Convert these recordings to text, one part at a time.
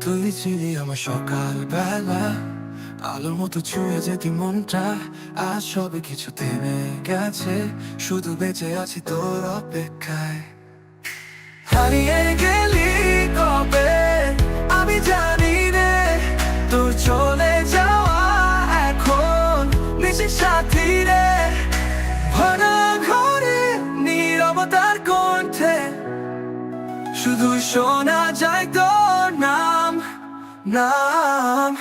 তুই ছিলি আমার সকাল বেলা, আলোর মতো ছুঁয়ে যেতি মনটা। আজ সবে কিছু থেমে গেছে, শুধু বেঁচে আছি তোর অপেক্ষায়। হারিয়ে গেলি কবে আমি জানি রে, তোর চলে যাওয়া এখন নিজের সাথী রে। ভরা ঘরে নীরবতার কণ্ঠে শুধু শোনা যায় তোর নাম, নাম।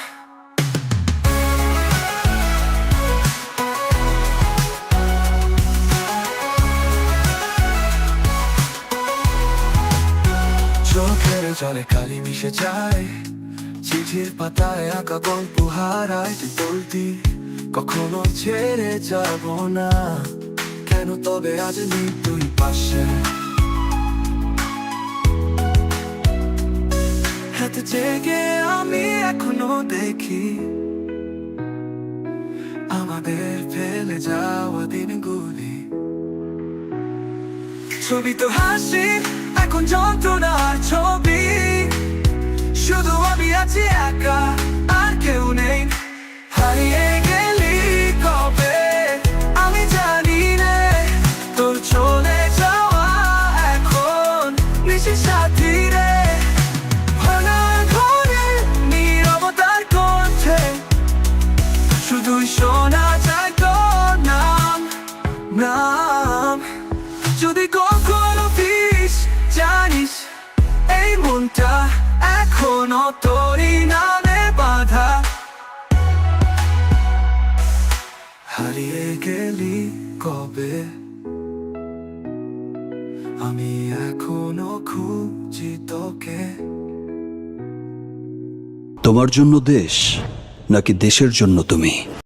চোখের জলে কালি মিশে যায়, চিঠির পাতায় আঁকা গল্প হারায়। তুই বলতি কখনো ছেড়ে যাব না, কেন তবে আজ নেই তুই পাশে? হাতে জেগে আমি এখনো দেখি আমাদের ফেলে যাওয়া দিনগুলি। ছবি তো হাসি, এখন যন্ত্রণার ছবি। শুধু আমি আছি একা, আর কেউ নেই। হারিয়ে গেলি কবে আমি জানি রে, তোর চলে যাওয়া এখন নিজের সাথী রে। ভাঙা ঘরে নীরবতার কণ্ঠে শুধুই শোনা যায় তোর নাম, নাম। যদি কখনো ফিরিস জানিস এই মনটা এখনো তোরই নামে বাঁধা। হারিয়ে গেলি কবে আমি এখনো খুঁজি তোকে। তোমার জন্য দেশ নাকি দেশের জন্য তুমি?